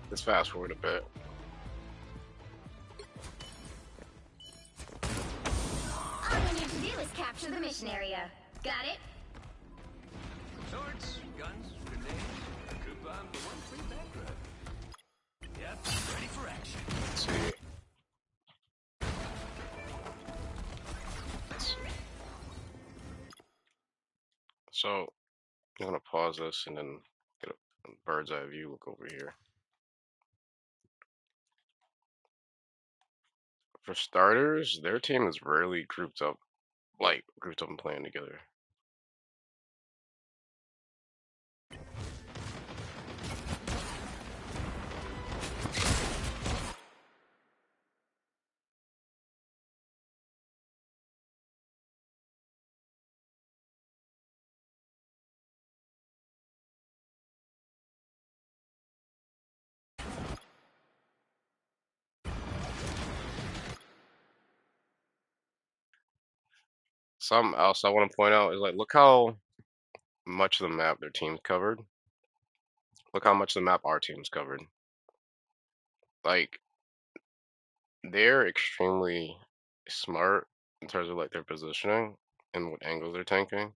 Let's fast forward a bit. All we need to do is capture the mission area. Got it? Swords, guns, grenades, coupon for one free background. Yep, ready for action. Let's see. So I'm gonna pause this and then get a bird's eye view. Look over here. For starters, their team is rarely grouped up and playing together. Something else I want to point out is like, look how much of the map their team's covered. Look how much of the map our team's covered. Like, they're extremely smart in terms of like their positioning and what angles they're tanking.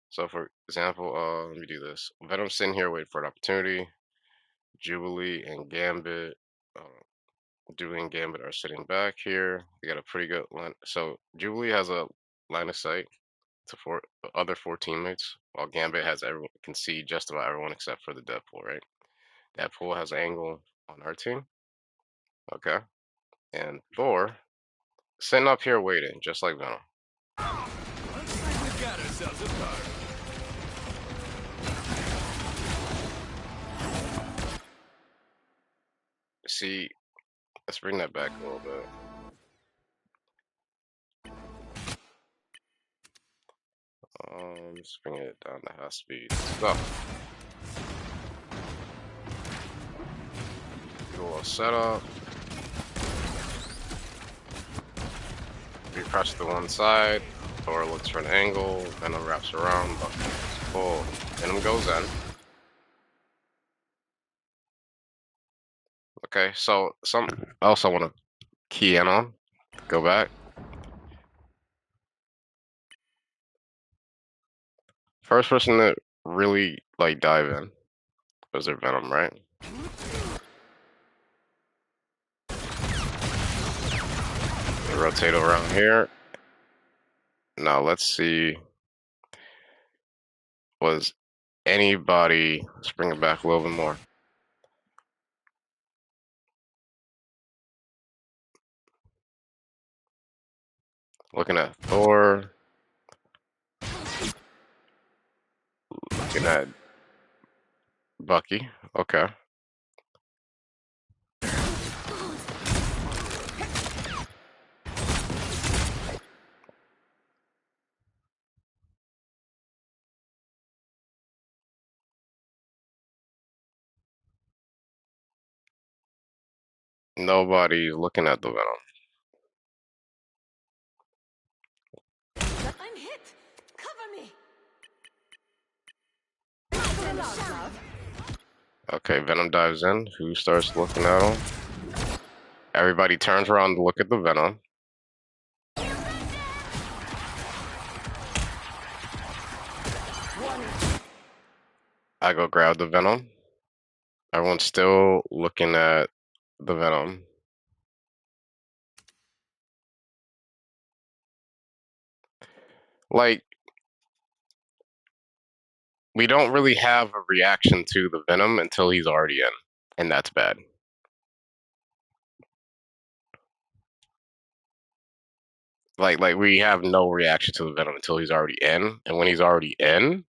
So, for example, let me do this. Venom's sitting here waiting for an opportunity. Jubilee and Gambit, Jubilee and Gambit are sitting back here. They got a pretty good line. So Jubilee has a line of sight to other four teammates, while Gambit has everyone can see just about everyone except for the Deadpool, right? Deadpool has angle on our team. Okay. And Thor sitting up here waiting, just like Venom. Looks like we've got ourselves a party. See, let's bring that back a little bit. Let's bring it down to half speed. So, do a little setup. We press to one side. Thor looks for an angle. Venom wraps around. Pull. Venom goes in. Okay, so something else I want to key in on. Go back. First person to really like dive in was their Venom, right? They rotate around here. Now let's see. Was anybody? Let's bring it back a little bit more. Looking at Thor. Looking at Bucky. Okay. Nobody's looking at the Venom. I'm hit. Cover me. Okay, Venom dives in. Who starts looking at him? Everybody turns around to look at the Venom. I go grab the Venom. Everyone's still looking at the Venom. Like, we don't really have a reaction to the Venom until he's already in, and that's bad. Like we have no reaction to the Venom until he's already in, and when he's already in,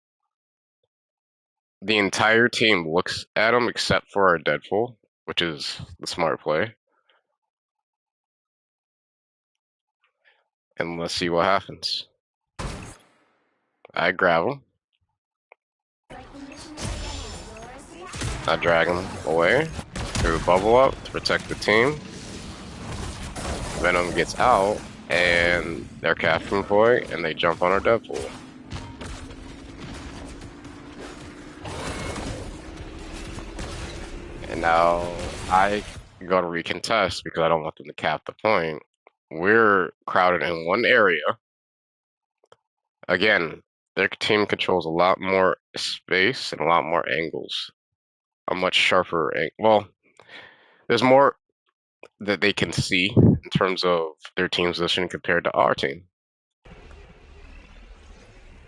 the entire team looks at him except for our Deadpool, which is the smart play. And let's see what happens. I grab him. I drag him away through bubble up to protect the team. Venom gets out, and they're capturing point, and they jump on our Deadpool. And now I go to recontest because I don't want them to cap the point. We're crowded in one area. Again, their team controls a lot more space and a lot more angles. A much sharper well, there's more that they can see in terms of their team's position compared to our team.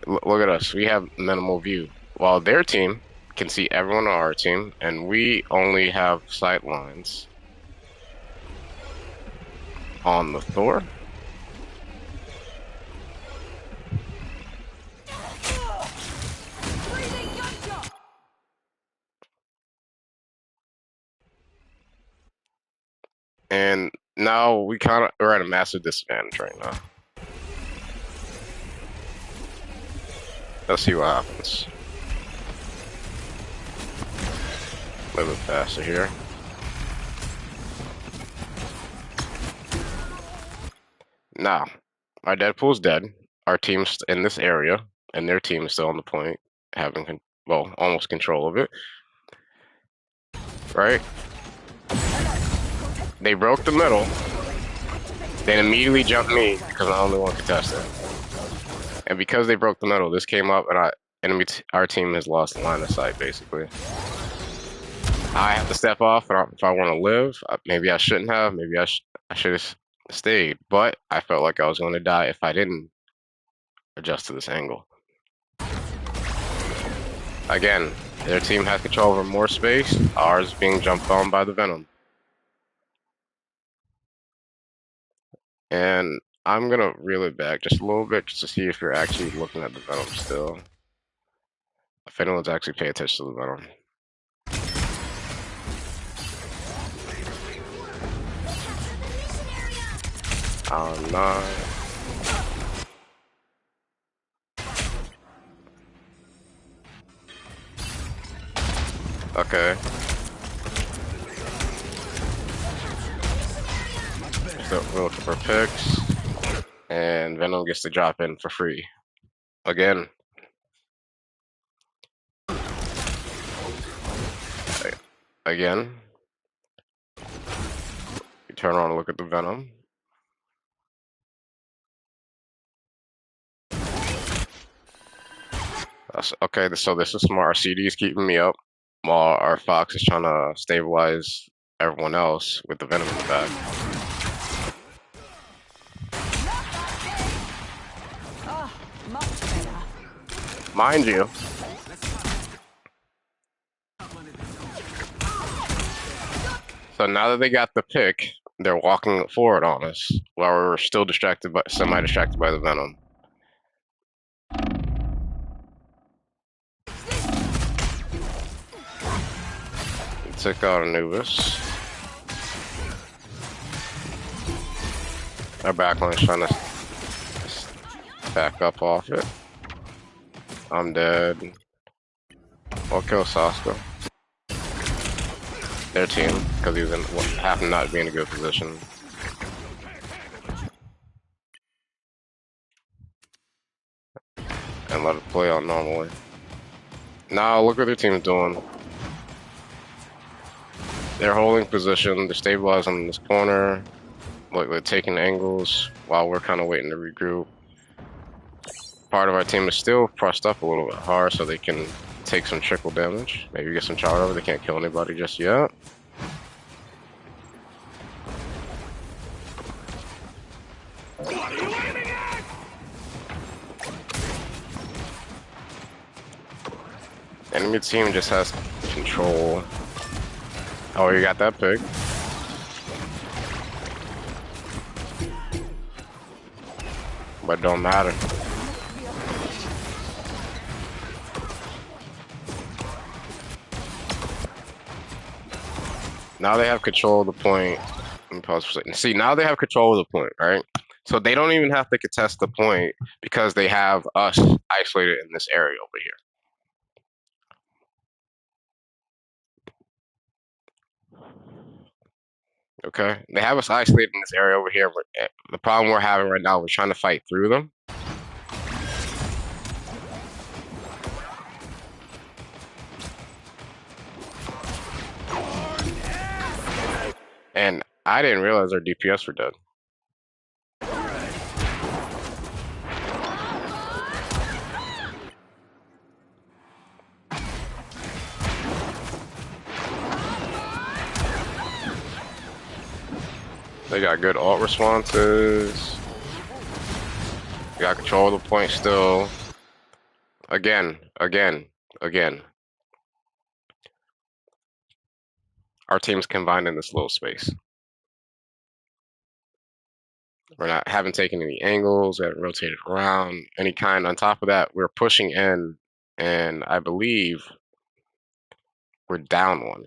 Look at us. We have minimal view. While their team can see everyone on our team, and we only have sight lines on the Thor. And now we're at a massive disadvantage right now. Let's see what happens. A little bit faster here. Now, our Deadpool's dead. Our team's in this area, and their team is still on the point, having almost control of it. Right? They broke the middle, then immediately jumped me because I'm the only one contestant. And because they broke the middle, this came up, and our team has lost the line of sight basically. I have to step off if I want to live. Maybe I shouldn't have. Maybe I should have stayed. But I felt like I was going to die if I didn't adjust to this angle. Again, their team has control over more space. Ours being jumped on by the Venom. And I'm going to reel it back just a little bit just to see if you're actually looking at the Venom still. If anyone's actually paying attention to the Venom. I'm not. Okay. So we're looking for picks. And Venom gets to drop in for free. Again. Again. You turn around and look at the Venom. Okay, so this is smart. Our CD is keeping me up, while our Fox is trying to stabilize everyone else with the Venom in the back. Mind you, so now that they got the pick, they're walking forward on us, while we're still semi-distracted by the Venom. Took out Anubis. Our backline's trying to back up off it. I'm dead. I'll kill Sasko. Their team, because he was happened not to be in a good position. And let it play out normally. Now look what their team's doing. They're holding position, they're stabilizing in this corner. Look, they're taking angles while we're kind of waiting to regroup. Part of our team is still pressed up a little bit hard so they can take some trickle damage. Maybe get some charge over. They can't kill anybody just yet. What are you aiming at? Enemy team just has control. Oh, you got that pick. But don't matter. Now they have control of the point. Let me pause for a second. See, now they have control of the point, right? So they don't even have to contest the point because they have us isolated in this area over here. Okay, they have us isolated in this area over here. But the problem we're having right now, we're trying to fight through them. And I didn't realize our DPS were dead. They got good ult responses. They got control of the point still. Again. Our team's combined in this little space. We're not haven't taken any angles, we haven't rotated around any kind. On top of that, we're pushing in, and I believe we're down one.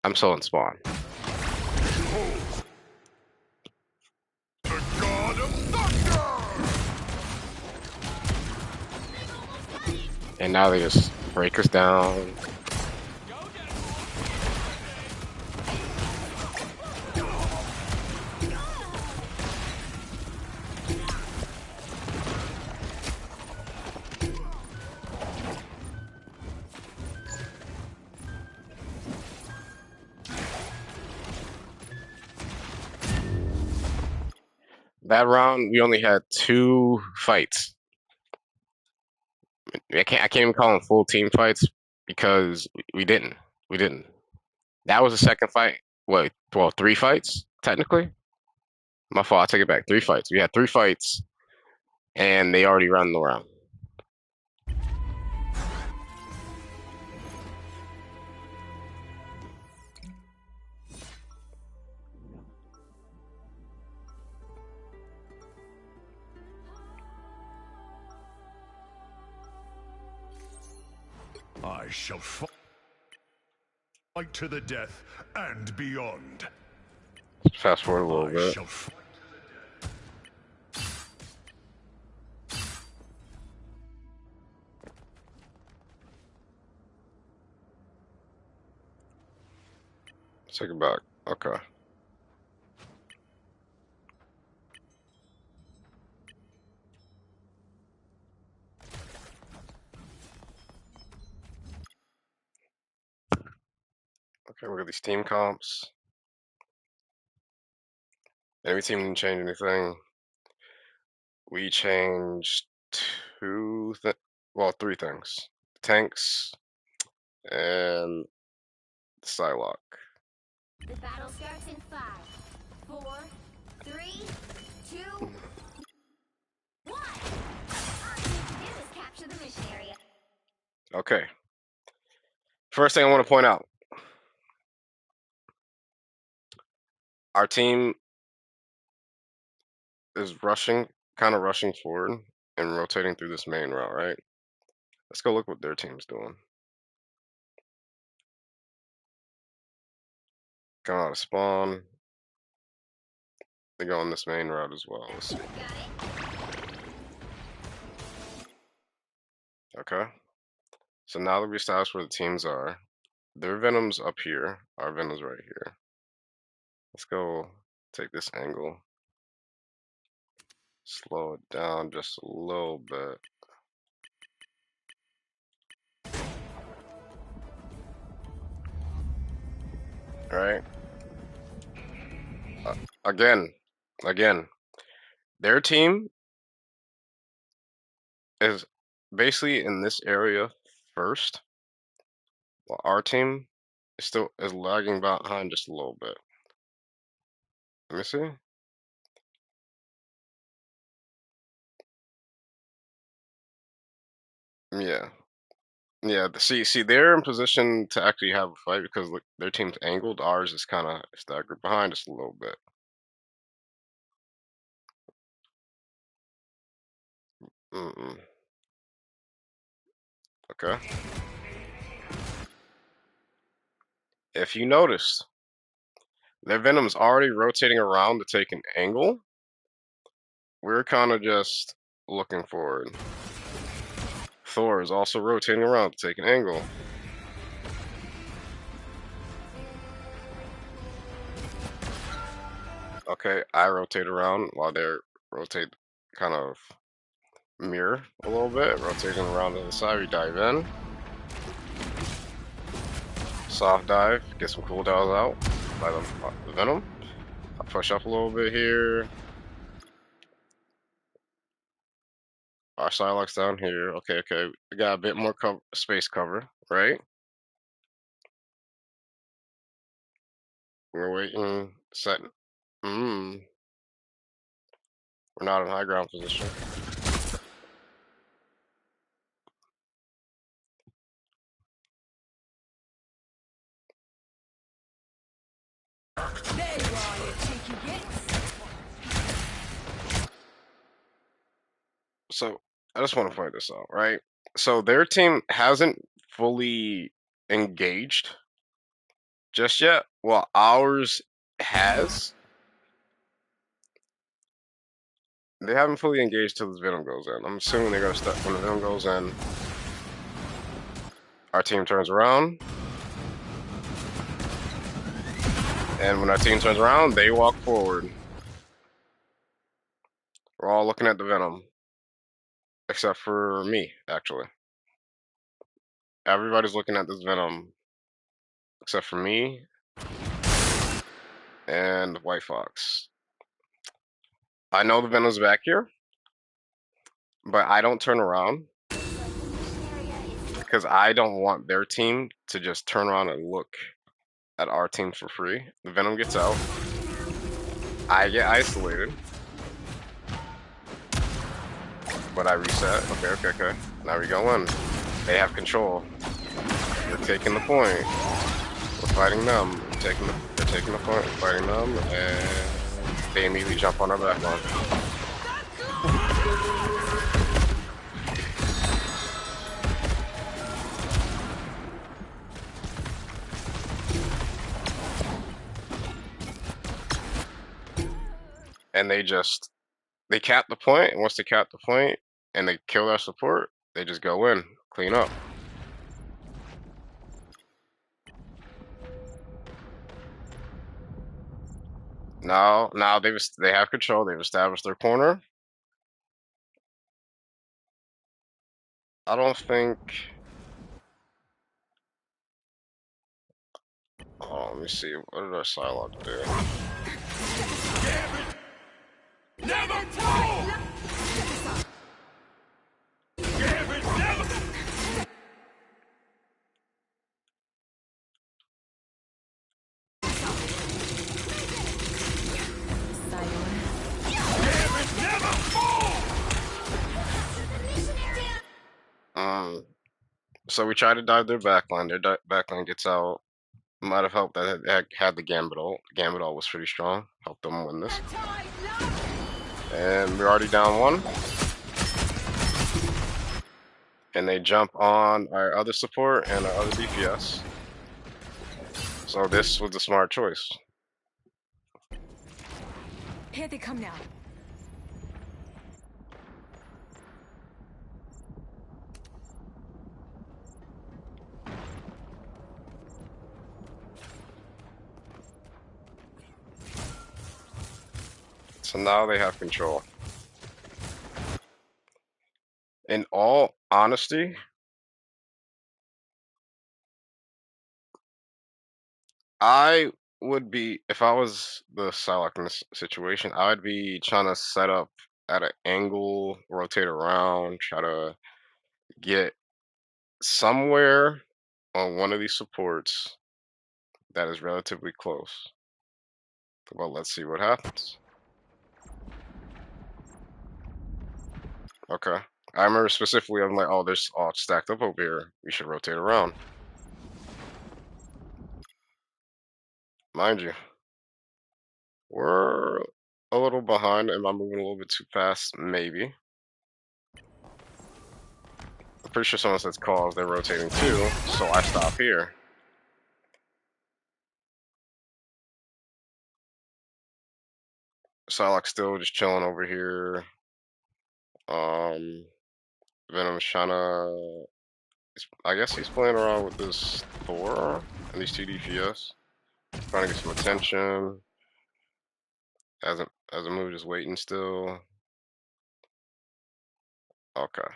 I'm still in spawn. And now they just break us down. That round, we only had 2 fights. I can't even call them full team fights because we didn't. We didn't. That was the second fight. Wait, well, 3 fights technically. My fault. I take it back. 3 fights. We had 3 fights, and they already ran the round. I shall fight to the death and beyond. Fast forward a little I bit. shall fight Take it back. Okay. Okay, look at these team comps. Every team didn't change anything. We changed 3 things. Tanks and Psylocke. The battle starts in 5, 4, 3, 2, 1. All you need to do is capture the mission area. Okay. First thing I want to point out. Our team is kind of rushing forward and rotating through this main route, right? Let's go look what their team's doing. Coming out of spawn. They go on this main route as well. Let's see. Okay. So now that we established where the teams are, their Venom's up here. Our Venom's right here. Let's go take this angle. Slow it down just a little bit. Right? Again, their team is basically in this area first, while our team is lagging behind just a little bit. Let me see. Yeah, yeah. See, they're in position to actually have a fight because look, their team's angled. Ours is kind of staggered behind just a little bit. Mm-mm. Okay. If you noticed, their Venom's already rotating around to take an angle. We're kind of just looking forward. Thor is also rotating around to take an angle. Okay, I rotate around while they rotate kind of mirror a little bit, rotating around to the side, we dive in. Soft dive, get some cooldowns out. by the Venom. I'll push up a little bit here. Our Psylocke's down here. Okay, okay. We got a bit more space cover, right? We're waiting. Set. We're not in high ground position. There you are, you cheeky gits. So I just want to point this out, right? So their team hasn't fully engaged just yet, while ours has. They haven't fully engaged till the Venom goes in. I'm assuming they're gonna start when the Venom goes in. Our team turns around, and when our team turns around, they walk forward. We're all looking at the Venom, except for me, actually. Everybody's looking at this Venom, except for me and White Fox. I know the Venom's back here, but I don't turn around because I don't want their team to just turn around and look at our team for free. The Venom gets out. I get isolated, but I reset. Okay, okay, okay. Now we go in. They have control. We're taking the point. We're fighting them. They're taking the point. We're fighting them, and they immediately jump on our back line. And they cap the point, and once they cap the point and they kill our support, they just go in, clean up. Now they have control. They've established their corner. I don't think. Oh, let me see. What did our Psylocke do? Never fall! Damn it, never! Damn it, never fall! So we try to dive their backline. Their backline gets out. Might have helped that they had the Gambit ult. Gambit ult was pretty strong. Helped them win this. And we're already down one. And they jump on our other support and our other DPS. So this was the smart choice. Here they come now. So now they have control. In all honesty, I would be, if I was the Psylocke in this situation, I would be trying to set up at an angle, rotate around, try to get somewhere on one of these supports that is relatively close. Well, let's see what happens. Okay. I remember specifically, I'm like, oh, there's all stacked up over here. We should rotate around. Mind you, we're a little behind. Am I moving a little bit too fast? Maybe. I'm pretty sure someone says calls, they're rotating too, so I stop here. Psylocke's still just chilling over here. Um, Venom's trying to. I guess he's playing around with this Thor and these two DPS, trying to get some attention. As a move, just waiting still. Okay.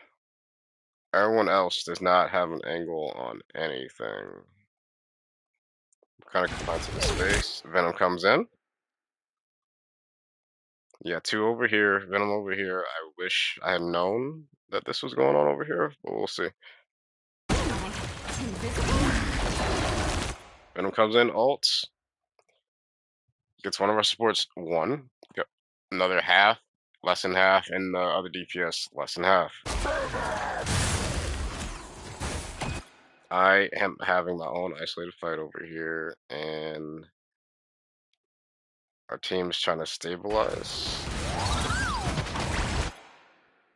Everyone else does not have an angle on anything. Kind of confined to the space. Venom comes in. Yeah, two over here, Venom over here. I wish I had known that this was going on over here, but we'll see. Venom comes in, ults. Gets one of our supports one. Got another half, less than half, and the other DPS less than half. I am having my own isolated fight over here, and our team's trying to stabilize.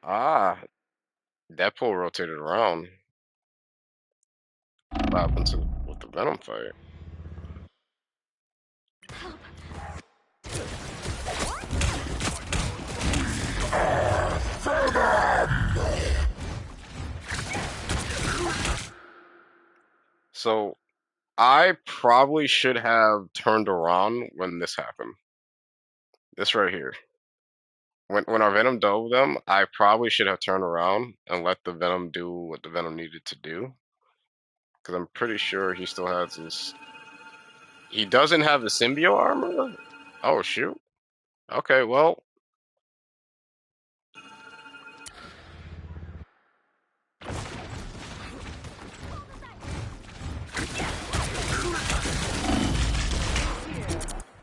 Ah, Deadpool rotated around. What happened to with the Venom fight? So I probably should have turned around when this happened. This right here. When our Venom dove them, I probably should have turned around and let the Venom do what the Venom needed to do. Because I'm pretty sure he still has his. He doesn't have the symbiote armor? Oh, shoot. Okay, well.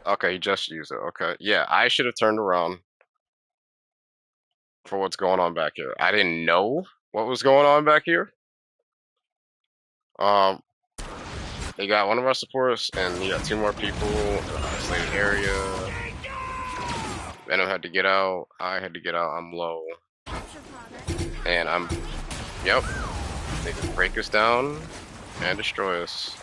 Okay, he just used it. Okay. Yeah, I should have turned around for what's going on back here. I didn't know what was going on back here. Um, they got one of our supporters, and he got two more people in an isolated area. Venom had to get out. I had to get out. I'm low. And I'm. Yep. They can break us down and destroy us.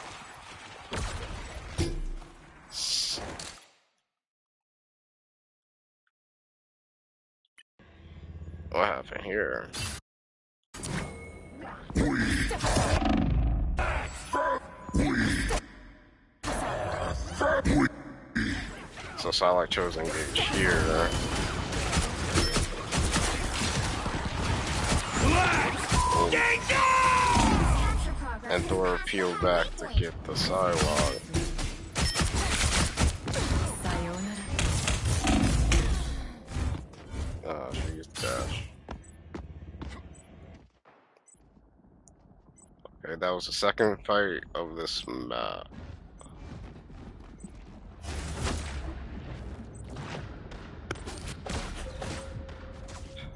What happened here? So Psylocke chose engage here. And Thor peeled back to get the Psylocke. She used dash. Okay, that was the second fight of this map.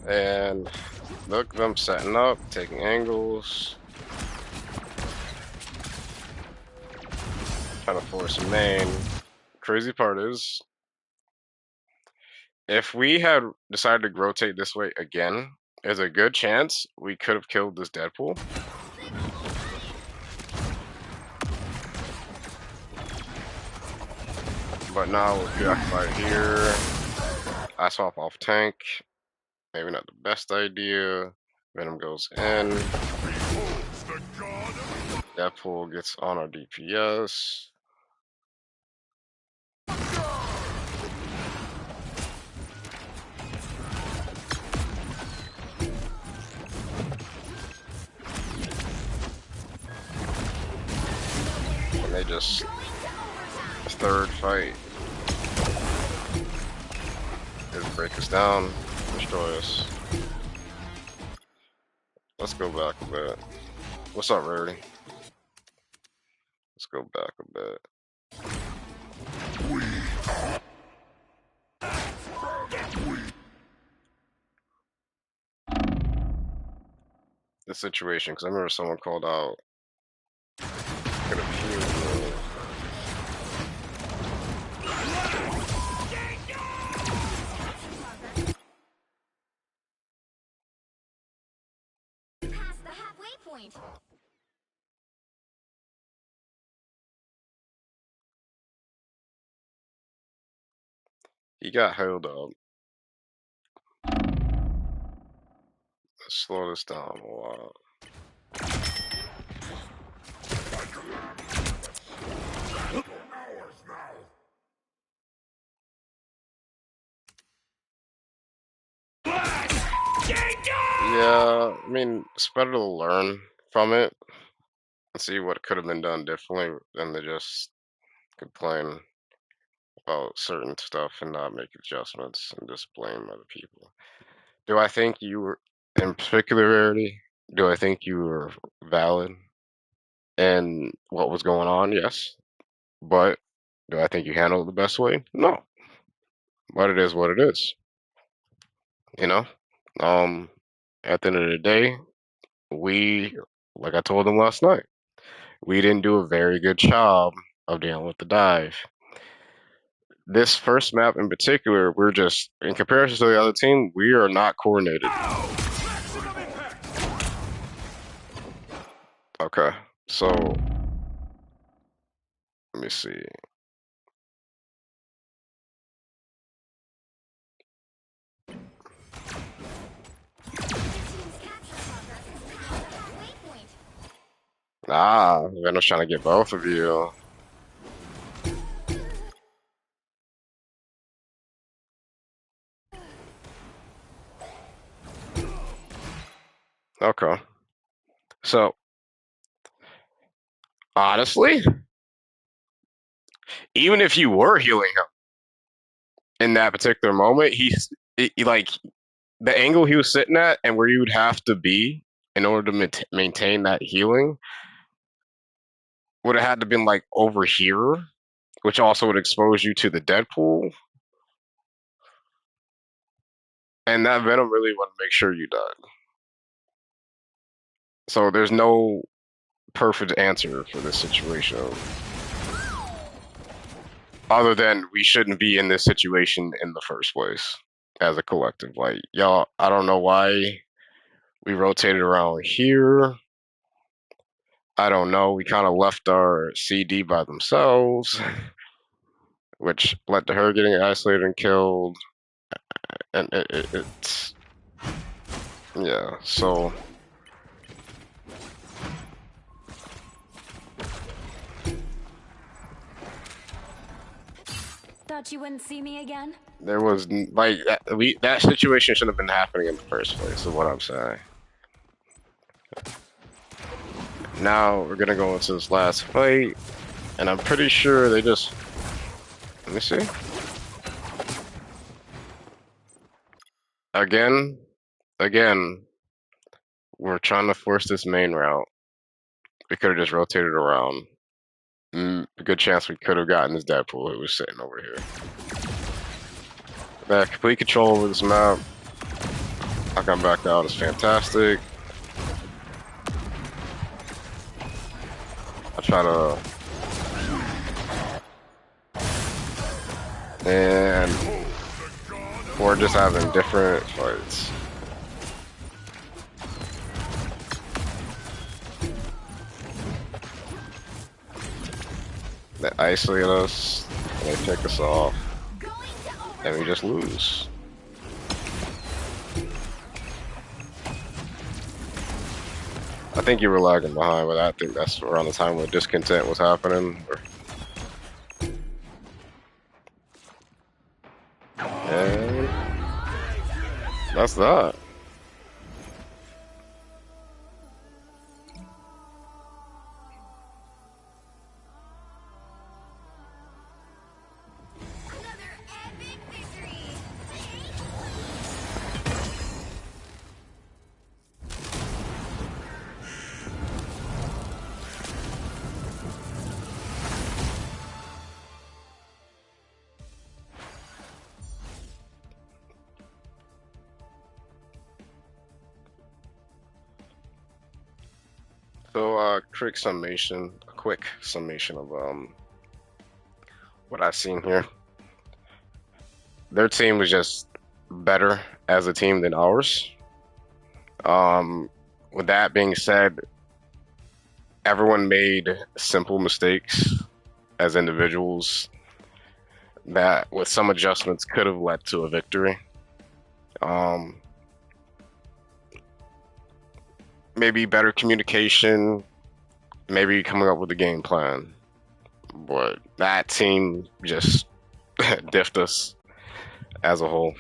And look, them setting up, taking angles, trying to force a main. Crazy part is, if we had decided to rotate this way again, there's a good chance we could have killed this Deadpool. But now we're preoccupied here. I swap off tank. Maybe not the best idea. Venom goes in. Deadpool gets on our DPS. And they just third fight is break us down, destroy us. Let's go back a bit. What's up, Rarity? Let's go back a bit. The situation, because I remember someone called out. Could have healed me. Past the halfway point. He got held up. Let's slow this down a while. Yeah, I mean, it's better to learn from it and see what could have been done differently than to just complain about certain stuff and not make adjustments and just blame other people. Do I think you were, in particularity, do I think you were valid in what was going on? Yes. But do I think you handled it the best way? No. But it is what it is. You know? Um, at the end of the day, we, like I told them last night, we didn't do a very good job of dealing with the dive. This first map in particular, we're just, in comparison to the other team, we are not coordinated. Maximum impact! Okay, so let me see. Your team's capture progress has passed the halfway point. Ah, Venom's trying to get both of you. Okay, so honestly, even if you were healing him in that particular moment, like the angle he was sitting at and where you would have to be in order to maintain that healing would have had to been like over here, which also would expose you to the Deadpool. And that Venom really want to make sure you died. So there's no perfect answer for this situation, other than we shouldn't be in this situation in the first place as a collective. Like y'all, I don't know why we rotated around here. I don't know. We kind of left our CD by themselves, which led to her getting isolated and killed. And it's yeah. So Thought you wouldn't see me again? there was like that situation shouldn't have been happening in the first place. Is what I'm saying. Now we're gonna go into this last fight, and I'm pretty sure they just. Let me see. Again, again, we're trying to force this main route. We could have just rotated around. A good chance we could have gotten this Deadpool who was sitting over here. That complete control over this map. I come back out is fantastic. I try to. And we're just having different fights. They isolate us, and they pick us off, and we just lose. I think you were lagging behind, but I think that's around the time where discontent was happening. And that's that. Another epic victory! So, a quick summation of what I've seen here. Their team was just better as a team than ours. Um, with that being said, everyone made simple mistakes as individuals that, with some adjustments, could have led to a victory. Um, maybe better communication, maybe coming up with a game plan. But that team just diffed us as a whole.